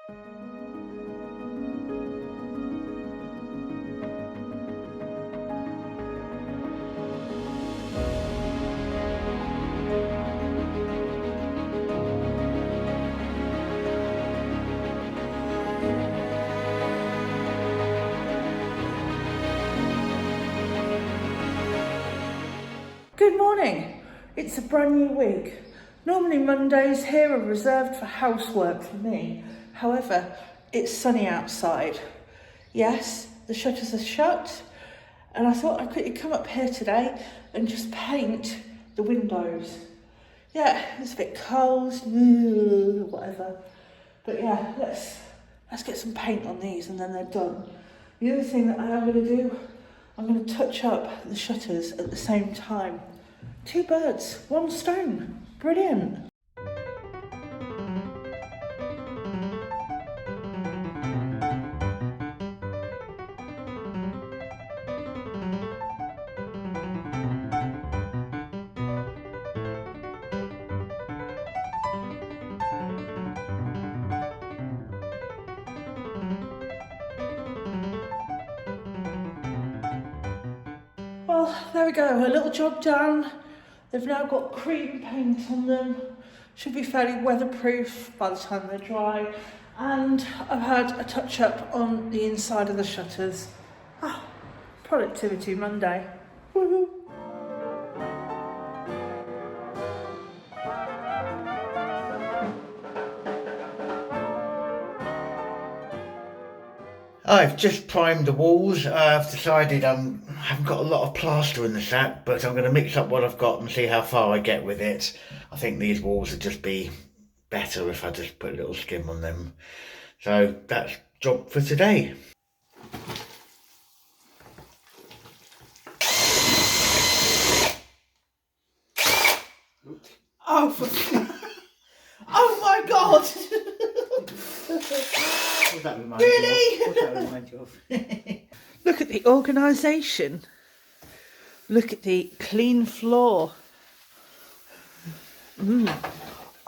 Good morning. It's a brand new week. Normally Mondays here are reserved for housework for me. However, it's sunny outside. Yes, the shutters are shut, and I thought I'd quickly come up here today and just paint the windows. Yeah, it's a bit cold, whatever. But yeah, let's get some paint on these and then they're done. The other thing that I am going to do, I'm going to touch up the shutters at the same time. 2 birds, 1 stone. Brilliant. Well, there we go, a little job done. They've now got cream paint on them. Should be fairly weatherproof by the time they're dry. And I've had a touch up on the inside of the shutters. Ah, Productivity Monday. Woohoo! I've just primed the walls. I've decided I haven't got a lot of plaster in the sack, but I'm going to mix up what I've got and see how far I get with it. I think these walls would just be better if I just put a little skim on them. So that's job for today. Oh, oh my God! What's that remind Really? you of? What's that remind you of? Look at the organisation. Look at the clean floor.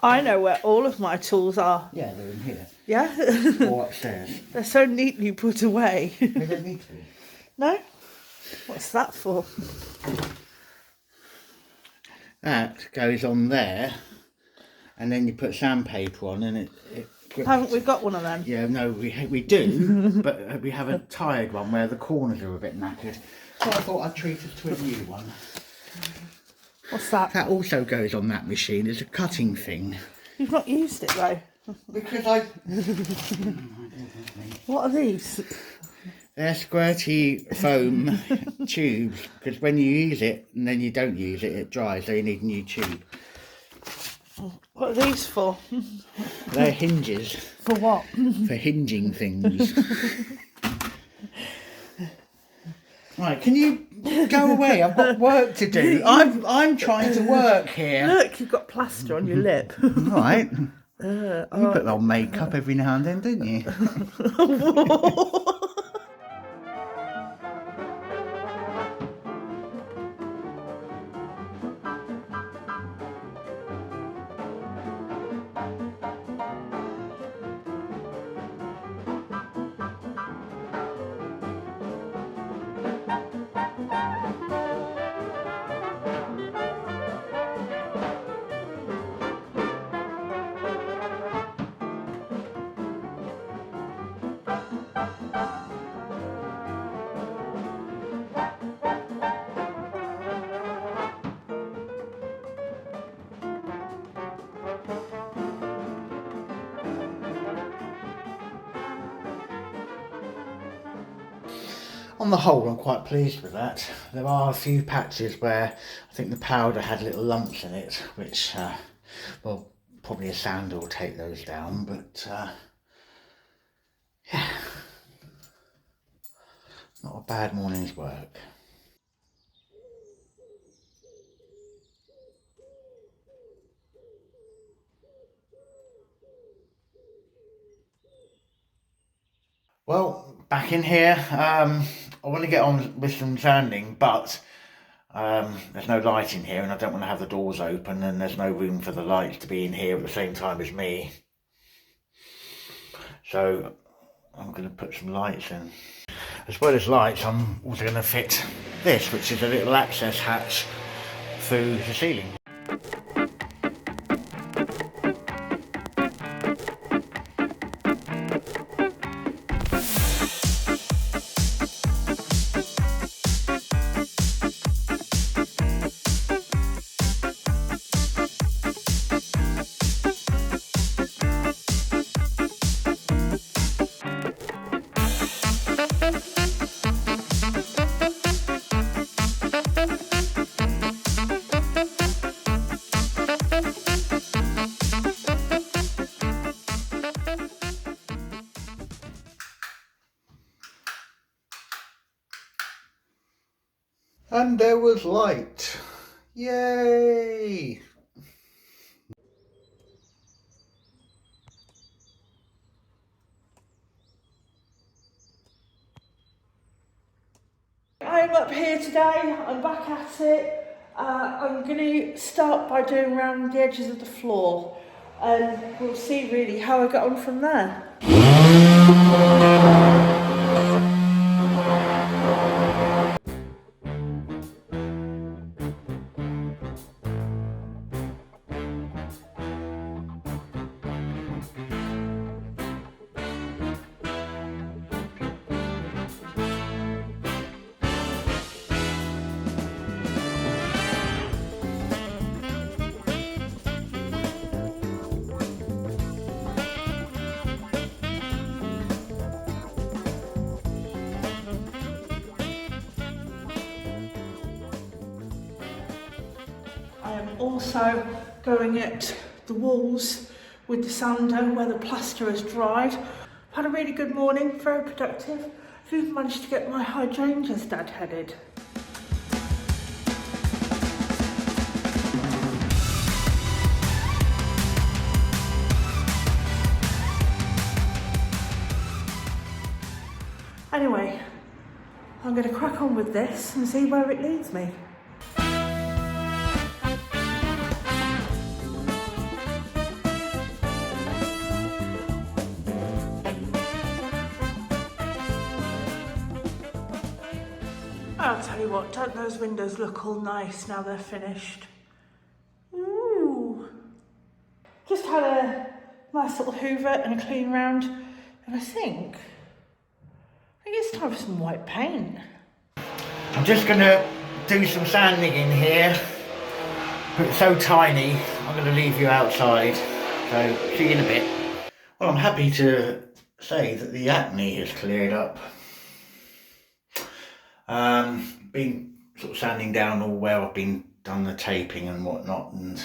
I know where all of my tools are. Yeah, they're in here. Yeah? Or upstairs. They're so neatly put away. They don't need to. No? What's that for? That goes on there, and then you put sandpaper on, and it Haven't we got one of them? Yeah, no, we do, but we have a tired one where the corners are a bit knackered. So I thought I'd treat us to a new one. What's that? That also goes on that machine. It's a cutting thing. You've not used it though. Because I... What are these? They're squirty foam tubes, because when you use it and then you don't use it, it dries, so you need a new tube. What are these for? They're hinges. For what? For hinging things. Right, can you go away? I've got work to do. I'm trying to work here. Look, you've got plaster on your lip. Right. You put on makeup every now and then, don't you? On the whole, I'm quite pleased with that. There are a few patches where I think the powder had little lumps in it, which, well, probably a sander will take those down, but yeah, not a bad morning's work. Well, back in here, I want to get on with some sanding, but there's no light in here and I don't want to have the doors open, and there's no room for the lights to be in here at the same time as me. So I'm going to put some lights in. As well as lights, I'm also going to fit this, which is a little access hatch through the ceiling. And there was light. Yay! I'm up here today, I'm back at it. I'm going to start by doing around the edges of the floor and we'll see really how I get on from there. I am also going at the walls with the sander where the plaster has dried. I've had a really good morning, very productive. I've even managed to get my hydrangeas deadheaded. Anyway, I'm going to crack on with this and see where it leads me. I'll tell you what, don't those windows look all nice now they're finished? Ooh. Just had a nice little hoover and a clean round, and I think it's time for some white paint. I'm just going to do some sanding in here. It's so tiny, I'm going to leave you outside. So, see you in a bit. Well, I'm happy to say that the acne has cleared up. Been sort of sanding down all where I've been done the taping and whatnot, and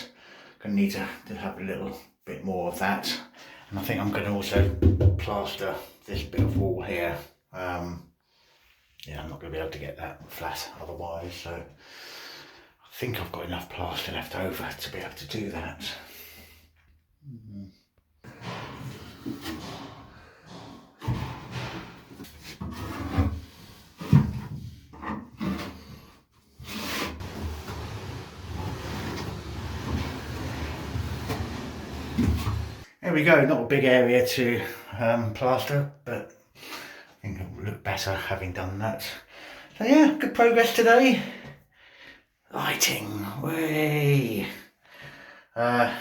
gonna need to have a little bit more of that. And I think I'm going to also plaster this bit of wall here. Yeah, I'm not going to be able to get that flat otherwise, so I think I've got enough plaster left over to be able to do that. There we go, not a big area to plaster, but I think it will look better having done that. So yeah, good progress today. Lighting, way. Yeah,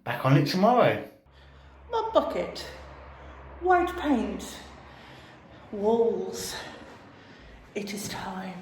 back on it tomorrow. Mud bucket, white paint, walls. It is time.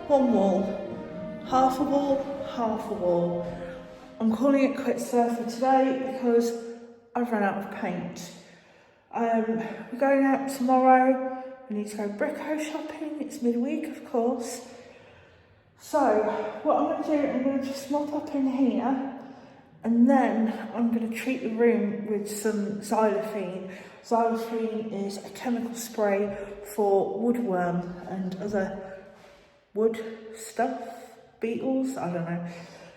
One wall, half a wall, half a wall. I'm calling it quits there for today because I've run out of paint. We're going out tomorrow. We need to go brico shopping. It's midweek, of course. So what I'm going to do, I'm going to just mop up in here, and then I'm going to treat the room with some xylophane. Xylophane is a chemical spray for woodworm and other wood stuff, beetles, I don't know.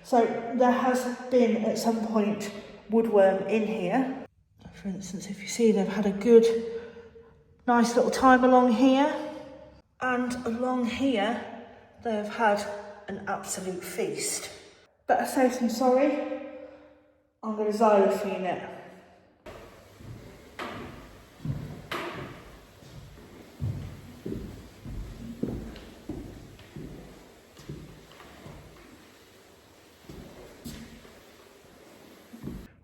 So there has been at some point woodworm in here. For instance, if you see, they've had a good, nice little time along here. And along here, they've had an absolute feast. Better safe than sorry. I'm going to xylophane it.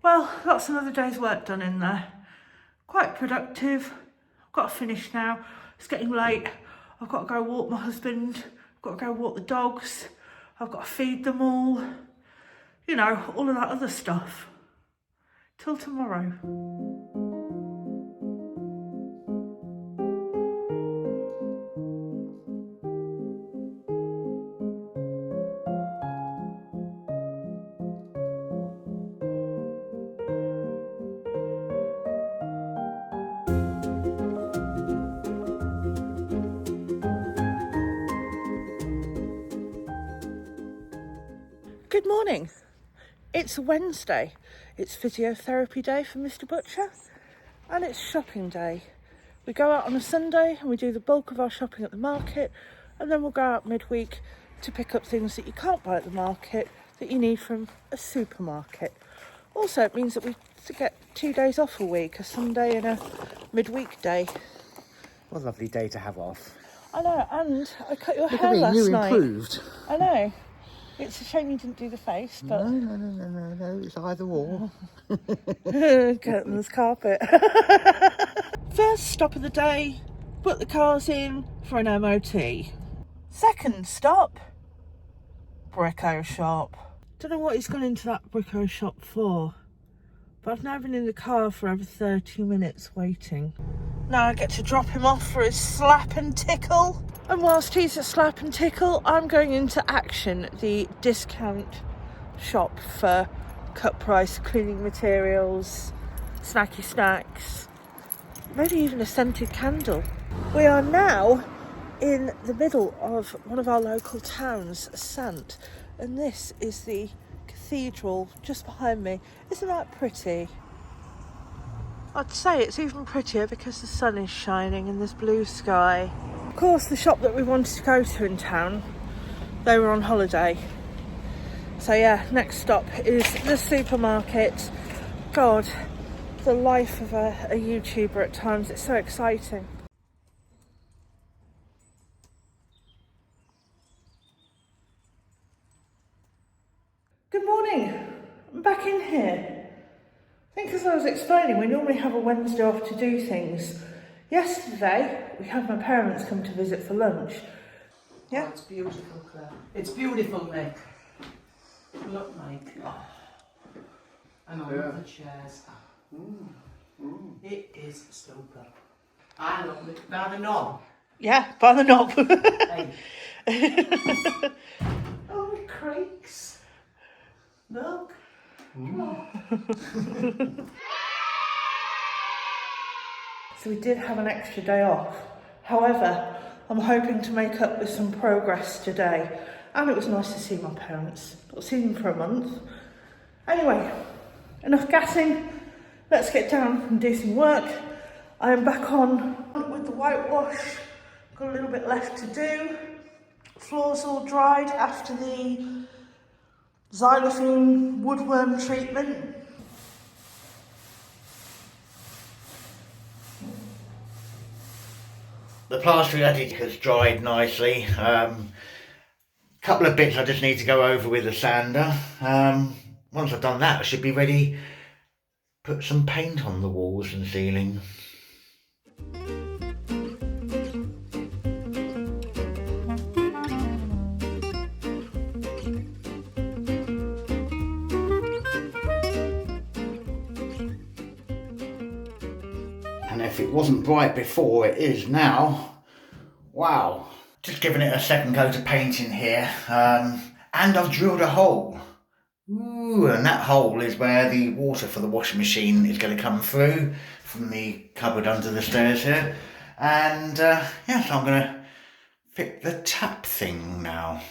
Well, that's another day's work done in there. Quite productive. I've got to finish now. It's getting late. I've got to go walk my husband. I've got to go walk the dogs. I've got to feed them all. You know, all of that other stuff. Till tomorrow. Good morning. It's Wednesday. It's physiotherapy day for Mr. Butcher, and it's shopping day. We go out on a Sunday and we do the bulk of our shopping at the market, and then we'll go out midweek to pick up things that you can't buy at the market that you need from a supermarket. Also, it means that we get 2 days off a week, a Sunday and a midweek day. What a lovely day to have off. I know, and I cut your hair last night. You improved. I know. It's a shame you didn't do the face, but... No, it's either or. Curtains, carpet. First stop of the day, put the cars in for an MOT. Second stop, brico shop. Don't know what he's gone into that brico shop for, but I've now been in the car for over 30 minutes waiting. Now I get to drop him off for his slap and tickle. And whilst he's at slap and tickle, I'm going into Action, the discount shop for cut price cleaning materials, snacky snacks, maybe even a scented candle. We are now in the middle of one of our local towns, Sant, and this is the cathedral just behind me. Isn't that pretty? I'd say it's even prettier because the sun is shining and there's blue sky. Of course, the shop that we wanted to go to in town, they were on holiday. So yeah, next stop is the supermarket. God, the life of a YouTuber at times, it's so exciting. Good morning, I'm back in here. I think as I was explaining, we normally have a Wednesday off to do things. Yesterday, we had my parents come to visit for lunch. Yeah? Oh, it's beautiful, Claire. It's beautiful, Nick. Look, Mike. Oh. And I love the chairs. It is super. I love it. By the knob. Yeah, by the knob. Hey. Oh, it creaks. Look. So we did have an extra day off. However, I'm hoping to make up with some progress today. And it was nice to see my parents. Not seen them for a month. Anyway, enough gassing. Let's get down and do some work. I am back on with the whitewash. Got a little bit left to do. Floor's all dried after the xylophane woodworm treatment. The plastering I did has dried nicely. Couple of bits I just need to go over with a sander. Once I've done that, I should be ready to put some paint on the walls and ceiling. And if it wasn't bright before, it is now. Wow. Just giving it a second coat of paint in here. And I've drilled a hole. Ooh, and that hole is where the water for the washing machine is going to come through from the cupboard under the stairs here. And yeah, so I'm going to fit the tap thing now.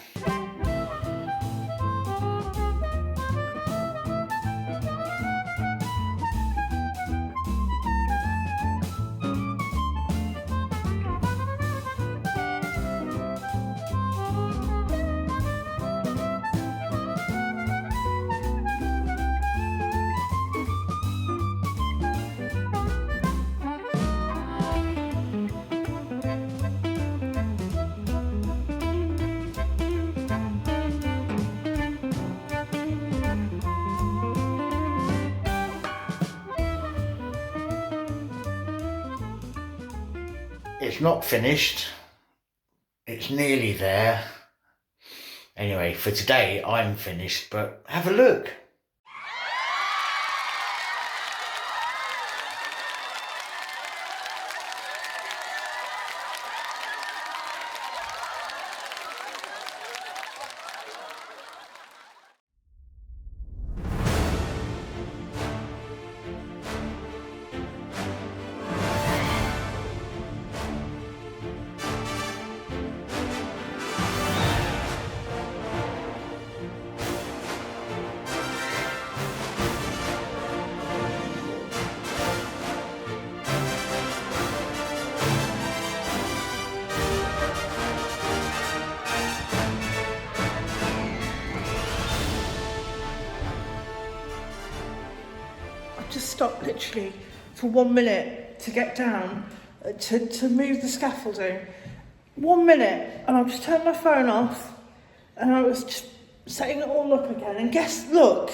It's not finished, it's nearly there. Anyway, for today I'm finished, but have a look. Just stopped literally for 1 minute to get down, to move the scaffolding. 1 minute, and I've just turned my phone off, and I was just setting it all up again, and guess, look.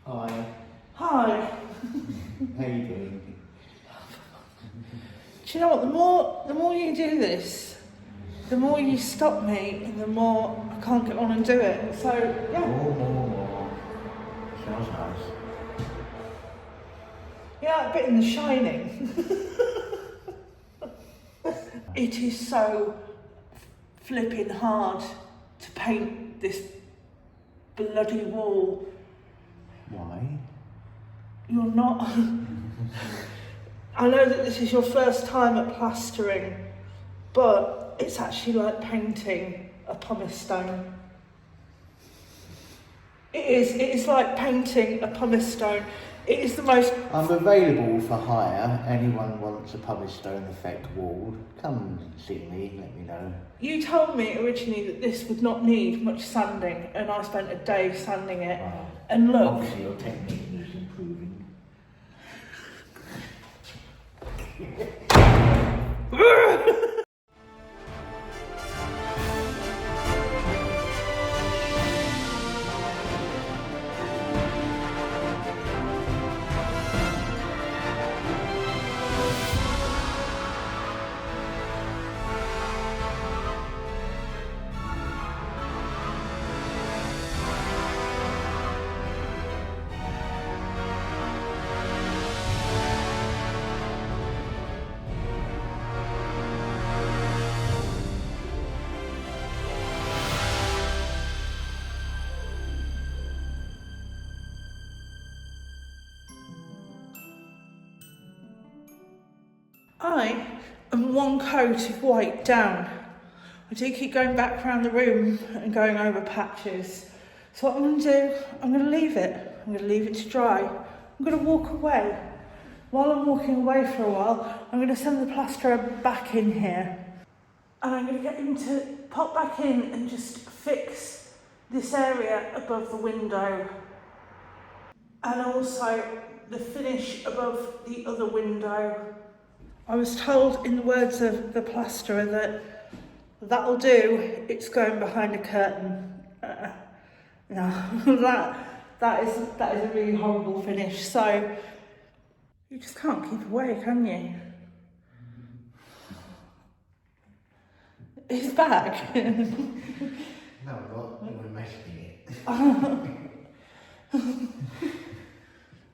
Hi. Hi. How you doing? Do you know what, the more you do this, the more you stop me, and the more I can't get on and do it. So, yeah. More. Sounds nice. Yeah, a bit in The Shining. It is so flipping hard to paint this bloody wall. Why? You're not. I know that this is your first time at plastering, but it's actually like painting a pumice stone. It is like painting a pumice stone. It is the most... I'm available for hire. Anyone wants a pumice stone effect wall, come see me, let me know. You told me originally that this would not need much sanding, and I spent a day sanding it. Wow. And look... Obviously your technique needs improving. I am one coat of white down. I do keep going back around the room and going over patches. So what I'm going to do, I'm going to leave it. I'm going to leave it to dry. I'm going to walk away. While I'm walking away for a while, I'm going to send the plasterer back in here. And I'm going to get him to pop back in and just fix this area above the window. And also the finish above the other window. I was told in the words of the plasterer that that'll do, it's going behind a curtain. No, that is a really horrible finish. So you just can't keep away, can you? He's back. No, not. We're messing it.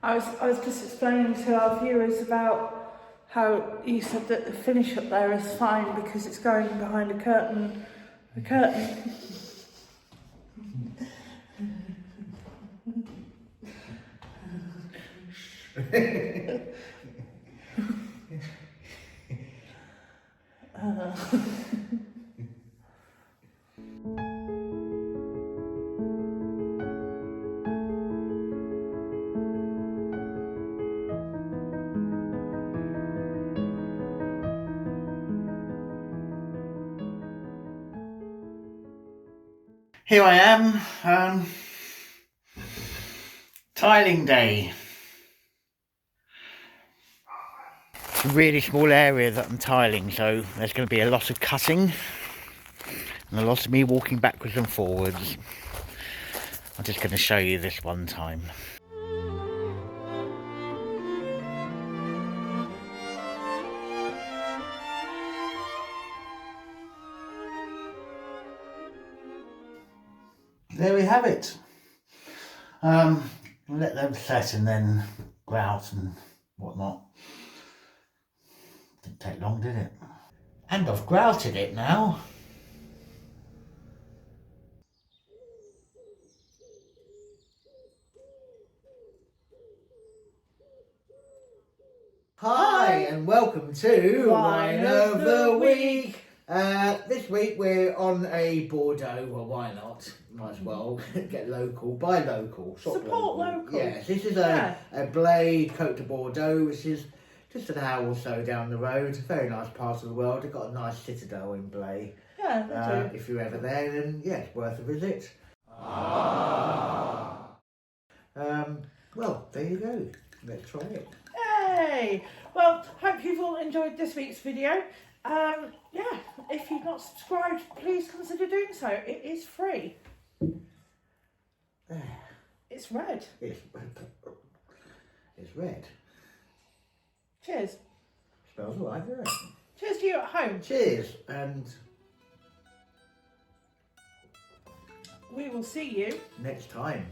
I was just explaining to our viewers about how you said that the finish up there is fine because it's going behind a curtain. A curtain. Here I am, tiling day. It's a really small area that I'm tiling, so there's going to be a lot of cutting and a lot of me walking backwards and forwards. I'm just going to show you this one time. There we have it. Let them set and then grout and whatnot. Didn't take long, did it? And I've grouted it now. Hi and welcome to Wine of the Week. This week we're on a Bordeaux. Well, why not? Might as well get local, buy local, shop Support local. Yes, this is a Blade Côte de Bordeaux, which is just an hour or so down the road. Very nice part of the world. They've got a nice citadel in Blade. Yeah, they do. If you're ever there, then yeah, it's worth a visit. Well, there you go. Let's try it. Yay! Well, hope you've all enjoyed this week's video. Yeah, if you've not subscribed, please consider doing so. It is free. It's red. It's red. Cheers. Smells alright, doesn't it? Cheers to you at home. Cheers, and We will see you next time.